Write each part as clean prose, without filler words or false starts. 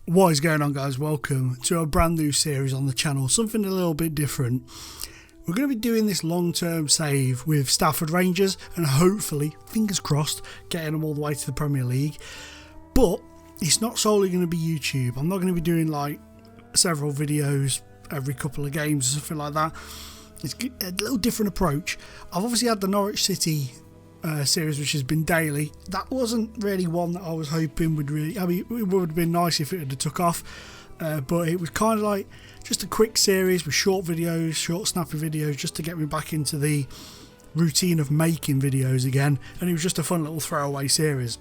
What is going on, guys? Welcome to a brand new series on the channel, something a little bit different. We're going to be doing this long-term save with Stafford Rangers and hopefully, fingers crossed, getting them all the way to the Premier League. But it's not solely going to be YouTube. I'm not going to be doing like several videos every couple of games or something like that. It's a little different approach. I've obviously had the Norwich City series, which has been daily. That wasn't really one that I was hoping would really, I mean, it would have been nice if it had took off, but it was kind of like just a quick series with short videos, short snappy videos, just to get me back into the routine of making videos again, and it was just a fun little throwaway series.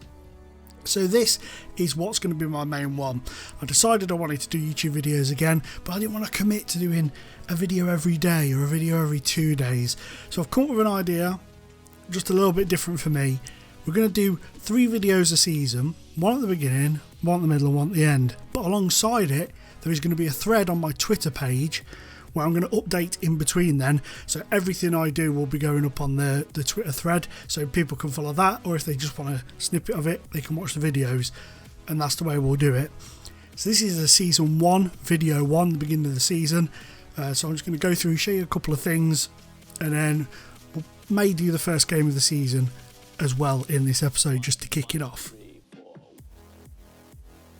So this is what's going to be my main one. I decided I wanted to do YouTube videos again, but I didn't want to commit to doing a video every day or a video every 2 days. So I've come up with an idea, just a little bit different for me. We're going to do 3 videos a season, one at the beginning, one at the middle and one at the end. But alongside it, there is going to be a thread on my Twitter page where I'm going to update in between then. So everything I do will be going up on the Twitter thread, so people can follow that, or if they just want a snippet of it, they can watch the videos, and that's the way we'll do it. So this is a season 1, video 1, the beginning of the season. So I'm just going to go through, show you a couple of things, and then we'll may do the first game of the season as well in this episode just to kick it off.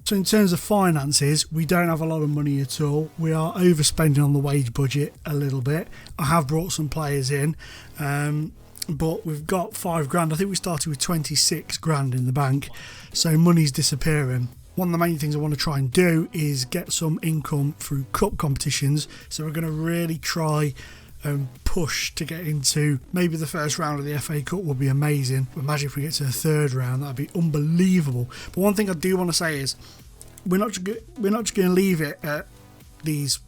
So in terms of finances, we don't have a lot of money at all. We are overspending on the wage budget a little bit. I have brought some players in, but we've got £5,000. I think we started with 26 grand in the bank, so money's disappearing. One of the main things I want to try and do is get some income through cup competitions, so we're going to really try and push to get into maybe the first round of the FA Cup. Would be amazing. Imagine if we get to the third round, that'd be unbelievable. But one thing I do want to say is we're not just going to leave it at these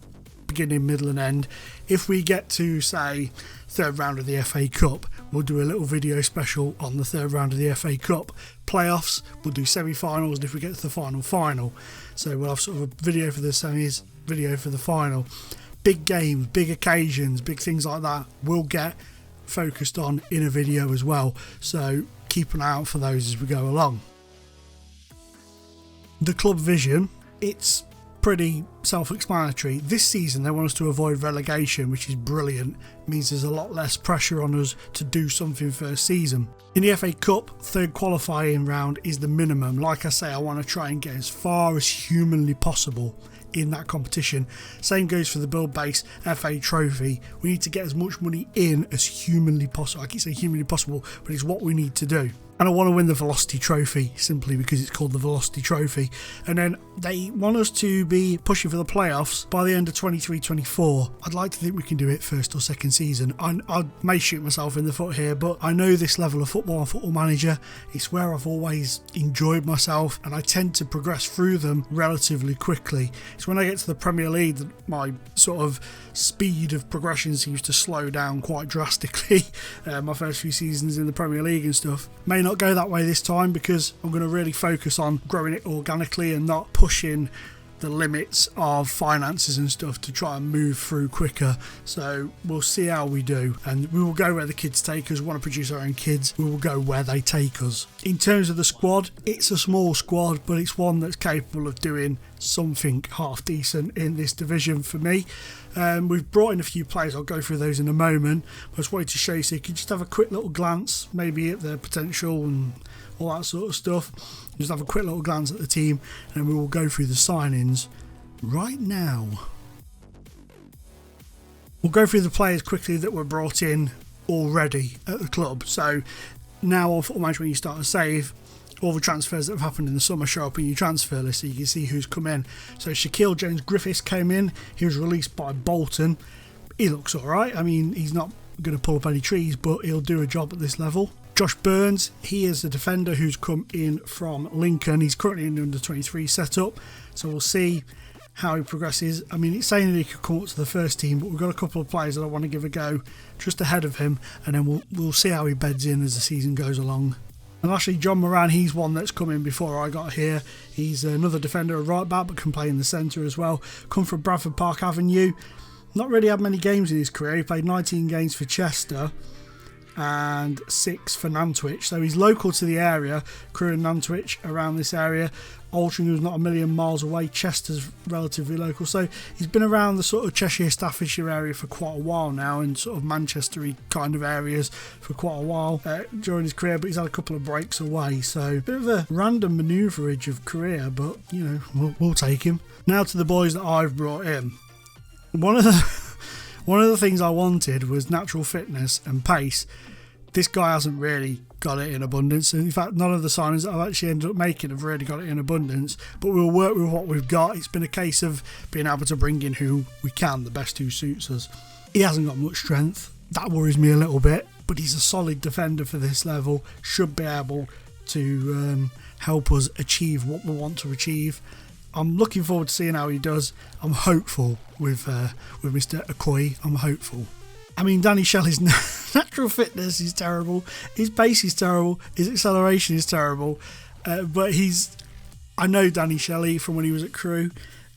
beginning, middle and end. If we get to, say, third round of the FA Cup, we'll do a little video special on the third round of the FA Cup. Playoffs, we'll do semi-finals, and if we get to the final. So we'll have sort of a video for the semis, video for the final. Big games, big occasions, big things like that will get focused on in a video as well. So keep an eye out for those as we go along. The club vision, it's pretty self-explanatory. This season they want us to avoid relegation, which is brilliant. It means there's a lot less pressure on us to do something first season. In the FA Cup, third qualifying round is the minimum. Like I say, I want to try and get as far as humanly possible in that competition. Same goes for the Build Base FA Trophy. We need to get as much money in as humanly possible. I keep saying humanly possible, but it's what we need to do. And I want to win the Velocity Trophy simply because it's called the Velocity Trophy. And then they want us to be pushing for the playoffs by the end of 23-24. I'd like to think we can do it first or second season. I may shoot myself in the foot here, but I know this level of football and Football Manager. It's where I've always enjoyed myself, and I tend to progress through them relatively quickly. It's when I get to the Premier League that my sort of speed of progression seems to slow down quite drastically. My first few seasons in the Premier League and stuff may not go that way this time, because I'm going to really focus on growing it organically and not pushing the limits of finances and stuff to try and move through quicker. So we'll see how we do, and we will go where the kids take us. We want to produce our own kids, we will go where they take us. In terms of the squad, it's a small squad, but it's one that's capable of doing something half decent in this division for me. We've brought in a few players, I'll go through those in a moment. I just wanted to show you so you can just have a quick little glance maybe at their potential and all that sort of stuff. Just have a quick little glance at the team, and we will go through the signings right now. We'll go through the players quickly that were brought in already at the club. So now on Football Manager, when you start a save, all the transfers that have happened in the summer show up in your transfer list, so you can see who's come in. So Shaquille Jones-Griffiths came in. He was released by Bolton. He looks alright. I mean, he's not going to pull up any trees, but he'll do a job at this level. Josh Burns, he is a defender who's come in from Lincoln. He's currently in the under-23 setup, so we'll see how he progresses. I mean, it's saying that he could come up to the first team, but we've got a couple of players that I want to give a go just ahead of him, and then we'll see how he beds in as the season goes along. And actually, John Moran, he's one that's come in before I got here. He's another defender, a right back, but can play in the centre as well. Come from Bradford Park Avenue. Not really had many games in his career. He played 19 games for Chester and 6 for Nantwich. So he's local to the area, Crewe and Nantwich, around this area. Altringham's not a million miles away. Chester's relatively local. So he's been around the sort of Cheshire, Staffordshire area for quite a while now, and sort of Manchester-y kind of areas for quite a while during his career, but he's had a couple of breaks away. So a bit of a random manoeuvrage of career, but, you know, we'll take him. Now to the boys that I've brought in. One of the things I wanted was natural fitness and pace. This guy hasn't really got it in abundance. In fact, none of the signings that I've actually ended up making have really got it in abundance. But we'll work with what we've got. It's been a case of being able to bring in who we can, the best who suits us. He hasn't got much strength. That worries me a little bit. But he's a solid defender for this level. Should be able to help us achieve what we want to achieve. I'm looking forward to seeing how he does. I'm hopeful with Mr. Okoye. I'm hopeful. I mean, Danny Shelley's natural fitness is terrible. His pace is terrible. His acceleration is terrible. But I know Danny Shelley from when he was at Crewe.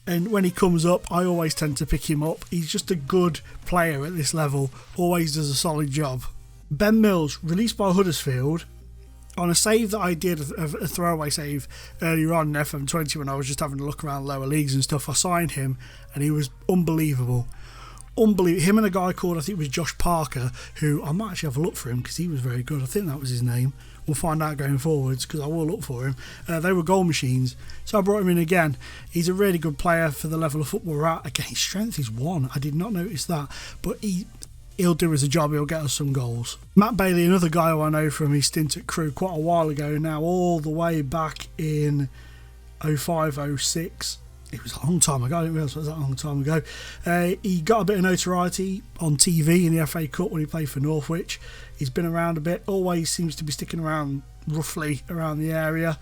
And when he comes up, I always tend to pick him up. He's just a good player at this level. Always does a solid job. Ben Mills, released by Huddersfield. On a save that I did, a throwaway save earlier on in FM20 when I was just having a look around lower leagues and stuff, I signed him and he was unbelievable. Him and a guy called, I think it was Josh Parker, who I might actually have a look for him because he was very good. I think that was his name. We'll find out going forwards because I will look for him. They were goal machines. So I brought him in again. He's a really good player for the level of football we're at. Again, his strength is 1. I did not notice that. But he'll do us a job. He'll get us some goals. Matt Bailey, another guy who I know from his stint at Crewe quite a while ago now, all the way back in 05-06. It was a long time ago. I didn't realise it was that long time ago. He got a bit of notoriety on TV in the FA Cup when he played for Northwich. He's been around a bit. Always seems to be sticking around roughly around the area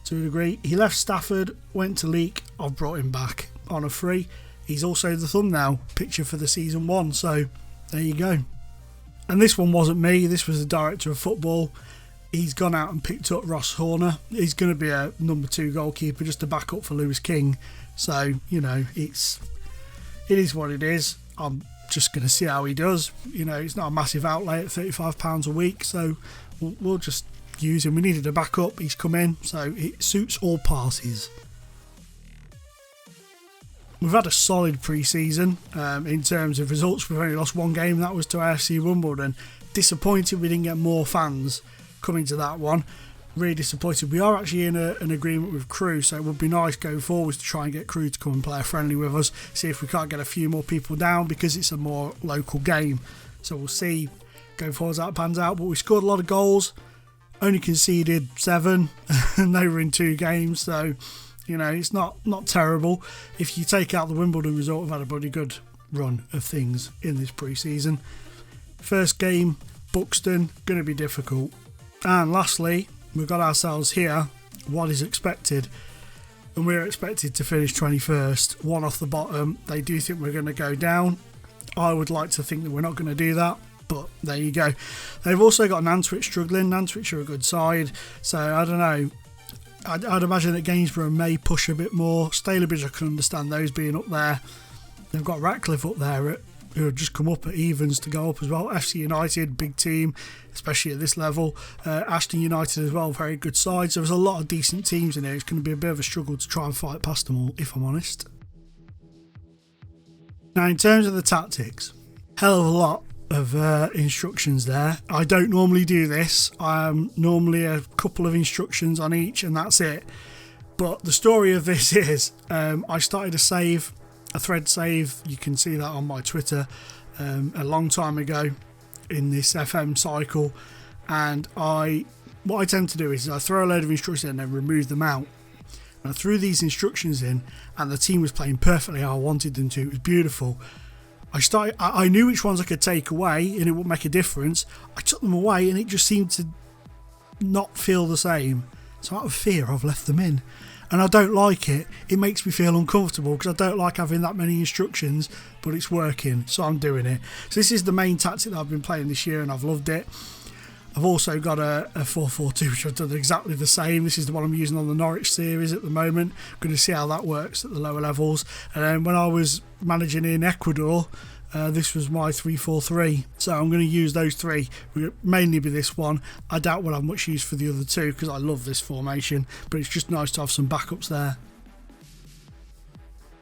to a degree. He left Stafford, went to Leek. I've brought him back on a free. He's also the thumbnail picture for the season 1. So there you go. And this one wasn't me. This was the director of football. He's gone out and picked up Ross Horner. He's going to be a number 2 goalkeeper just to back up for Lewis King. So, you know, it is what it is. I'm just going to see how he does. You know, it's not a massive outlay at £35 a week, so we'll just use him. We needed a backup. He's come in, so it suits all parties. We've had a solid pre-season in terms of results. We've only lost 1 game, and that was to AFC Wimbledon. Disappointed we didn't get more fans coming to that one. Really disappointed. We are actually in an agreement with Crewe, so it would be nice going forwards to try and get Crewe to come and play a friendly with us, see if we can't get a few more people down because it's a more local game. So we'll see going forwards how it pans out. But we scored a lot of goals, only conceded 7 and they were in 2 games, so you know, it's not terrible. If you take out the Wimbledon result, we've had a bloody good run of things in this pre-season. First game, Buxton, going to be difficult. And lastly, we've got ourselves here what is expected, and we're expected to finish 21st, 1 off the bottom. They do think we're going to go down. I would like to think that we're not going to do that, but there you go. They've also got Nantwich struggling. Nantwich are a good side, so I don't know. I'd imagine that Gainsborough may push a bit more. Stalybridge, I can understand those being up there. They've got Ratcliffe up there who have just come up at evens to go up as well. FC United, big team, especially at this level. Ashton United as well, very good side. So there's a lot of decent teams in there. It's going to be a bit of a struggle to try and fight past them all, if I'm honest. Now, in terms of the tactics, hell of a lot of instructions there. I don't normally do this. I'm normally a couple of instructions on each and that's it. But the story of this is I started a thread save. You can see that on my Twitter a long time ago in this FM cycle, and what I tend to do is I throw a load of instructions in and then remove them out. And I threw these instructions in and the team was playing perfectly how I wanted them to. It was beautiful. I knew which ones I could take away and it would make a difference. I took them away and it just seemed to not feel the same. So out of fear, I've left them in. And I don't like it. It makes me feel uncomfortable because I don't like having that many instructions, but it's working, so I'm doing it. So this is the main tactic that I've been playing this year and I've loved it. I've also got a 4-4-2, which I've done exactly the same. This is the one I'm using on the Norwich series at the moment. I'm going to see how that works at the lower levels. And then when I was managing in Ecuador, This was my 3-4-3, so I'm going to use those three. Will mainly be this one. I doubt we'll have much use for the other two because I love this formation, but it's just nice to have some backups there.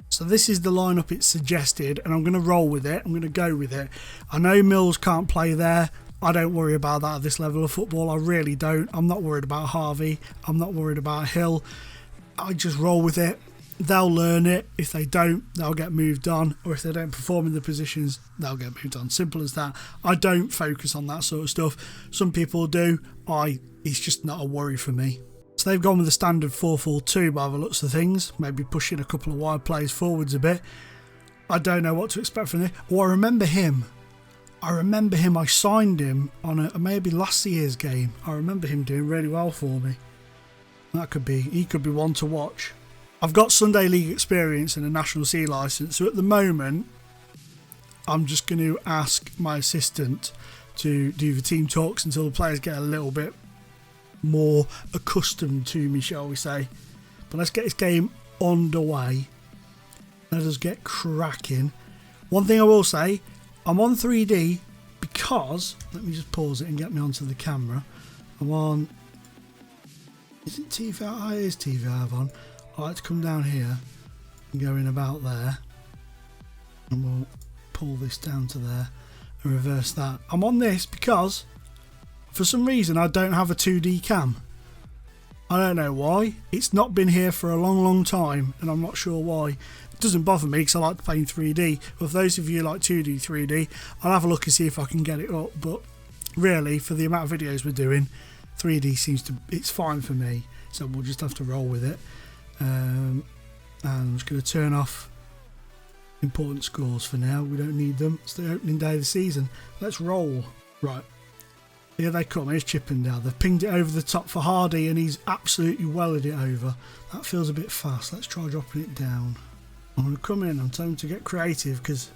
So this is the lineup it's suggested, and I'm going to roll with it. I'm going to go with it. I know Mills can't play there. I don't worry about that at this level of football. I really don't. I'm not worried about Harvey. I'm not worried about Hill. I just roll with it. They'll learn it. If they don't, they'll get moved on. Or if they don't perform in the positions, they'll get moved on. Simple as that. I don't focus on that sort of stuff. Some people do. It's just not a worry for me. So they've gone with the standard 4-4-2 by the looks of things. Maybe pushing a couple of wide plays forwards a bit. I don't know what to expect from this. I remember him. I signed him on maybe last year's game. I remember him doing really well for me. He could be one to watch. I've got Sunday League experience and a National C licence, so at the moment I'm just going to ask my assistant to do the team talks until the players get a little bit more accustomed to me, shall we say. But let's get this game underway. Let us get cracking. One thing I will say, I'm on 3D because, let me just pause it and get me onto the camera. I'm on, is it TV? Oh, it is TV I have on. I like to come down here and go in about there, and we'll pull this down to there and reverse that. I'm on this because for some reason I don't have a 2D cam. I don't know why. It's not been here for a long time, and I'm not sure why. It doesn't bother me because I like to play in 3D. But for those of you who like 2D, 3D, I'll have a look and see if I can get it up. But really, for the amount of videos we're doing, 3D it's fine for me. So we'll just have to roll with it. And I'm just going to turn off important scores for now. We don't need them. It's the opening day of the season. Let's roll. Right. Here they come. Here's Chippendale. They've pinged it over the top for Hardy, and he's absolutely welded it over. That feels a bit fast. Let's try dropping it down. I'm going to come in. I'm telling them to get creative because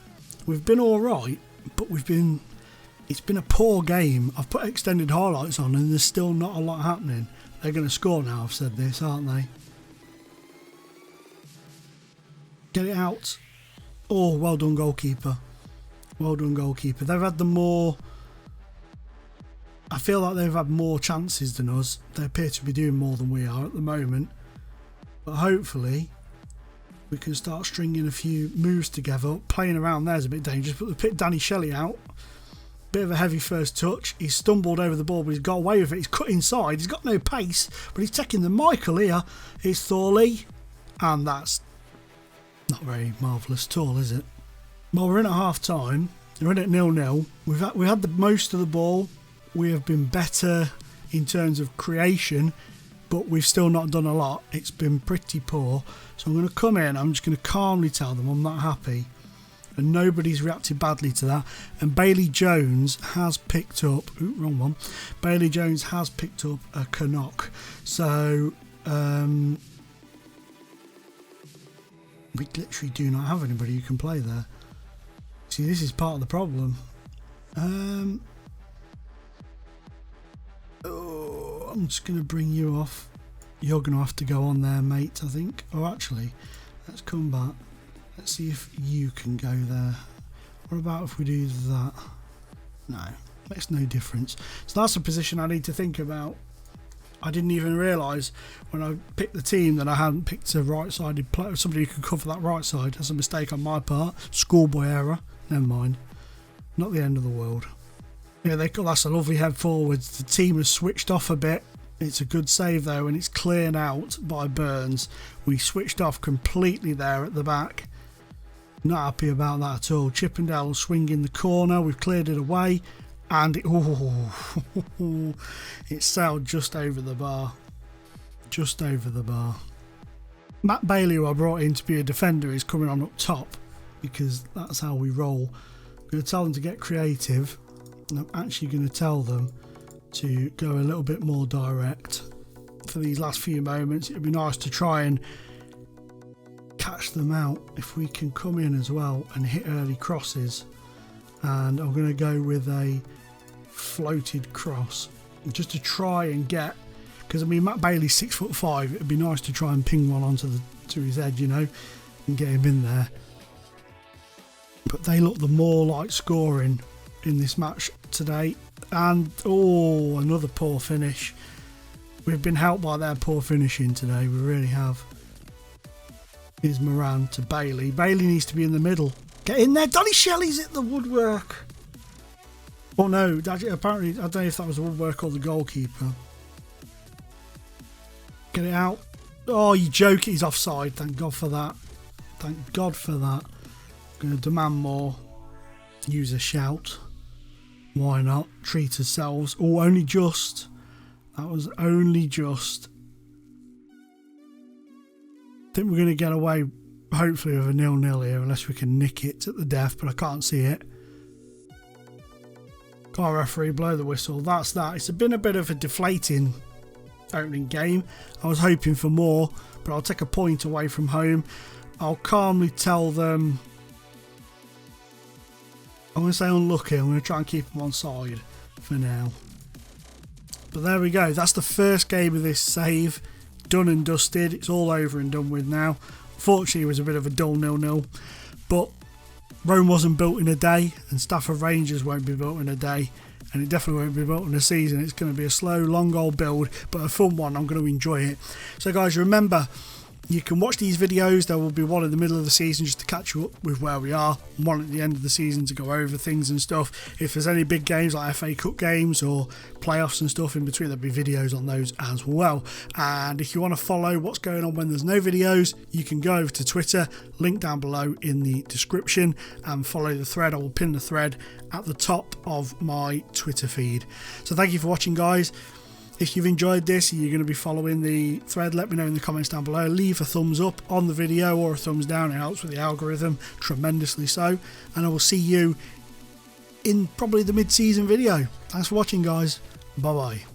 we've been all right, but it's been a poor game. I've put extended highlights on, and there's still not a lot happening. They're going to score now. I've said this, aren't they? Get it out. Oh, well done, goalkeeper. Well done, goalkeeper. They've had the more... I feel like they've had more chances than us. They appear to be doing more than we are at the moment. But hopefully we can start stringing a few moves together. Playing around there's a bit dangerous, but they picked Danny Shelley out. Bit of a heavy first touch. He's stumbled over the ball, but he's got away with it. He's cut inside. He's got no pace, but he's taking the Michael here. Here's Thorley. And that's not very marvellous at all, is it? Well, we're in at half time. We're in at 0-0. We've had the most of the ball. We have been better in terms of creation, but we've still not done a lot. It's been pretty poor. So I'm going to come in. I'm just going to calmly tell them I'm not happy. And nobody's reacted badly to that. And Bailey Jones has picked up... Ooh, wrong one. Bailey Jones has picked up a Canuck. So... we literally do not have anybody who can play there. See, this is part of the problem. I'm just going to bring you off. You're going to have to go on there, mate, I think. Oh, actually, let's come back. Let's see if you can go there. What about if we do that? No, makes no difference. So that's a position I need to think about. I didn't even realise when I picked the team that I hadn't picked a right-sided player, somebody who could cover that right side. That's a mistake on my part. Schoolboy error. Never mind. Not the end of the world. Yeah, that's a lovely head forwards. The team has switched off a bit. It's a good save though, and it's cleared out by Burns. We switched off completely there at the back. Not happy about that at all. Chippendale will swing in the corner. We've cleared it away. And it sailed just over the bar. Just over the bar. Matt Bailey, who I brought in to be a defender, is coming on up top because that's how we roll. I'm going to tell them to get creative. And I'm actually going to tell them to go a little bit more direct for these last few moments. It would be nice to try and catch them out if we can come in as well and hit early crosses. And I'm going to go with a floated cross just to try and get, because I mean Matt Bailey's 6'5". It'd be nice to try and ping one onto to his head, you know, and get him in there. but they look the more like scoring in this match today. And oh, another poor finish. We've been helped by their poor finishing today, we really have. Here's Moran to Bailey. Bailey needs to be in the middle. Get in there, Donny Shelley's at the woodwork. Oh no, apparently, I don't know if that was the woodwork or the goalkeeper. Get it out. Oh, you joke, he's offside. Thank God for that. Thank God for that. I'm going to demand more. Use a shout. Why not? Treat ourselves. Oh, only just. That was only just. I think we're going to get away, hopefully, with a 0-0 here, unless we can nick it at the death, but I can't see it. Come on, referee, blow the whistle. That's that. It's been a bit of a deflating opening game. I was hoping for more, but I'll take a point away from home. I'll calmly tell them. I'm going to say unlucky. I'm going to try and keep them on side for now. But there we go. That's the first game of this save. Done and dusted. It's all over and done with now. Fortunately, it was a bit of a dull 0-0. But Rome wasn't built in a day, and Stafford Rangers won't be built in a day. And it definitely won't be built in a season. It's going to be a slow, long old build, but a fun one. I'm going to enjoy it. So guys, remember, you can watch these videos. There will be one in the middle of the season just to catch you up with where we are, one at the end of the season to go over things and stuff. If there's any big games like FA Cup games or playoffs and stuff in between, there'll be videos on those as well. And if you want to follow what's going on when there's no videos, you can go over to Twitter, link down below in the description, and follow the thread. I will pin the thread at the top of my Twitter feed. So thank you for watching, guys. If you've enjoyed this and you're going to be following the thread, let me know in the comments down below. Leave a thumbs up on the video or a thumbs down. It helps with the algorithm tremendously so. And I will see you in probably the mid-season video. Thanks for watching, guys. Bye-bye.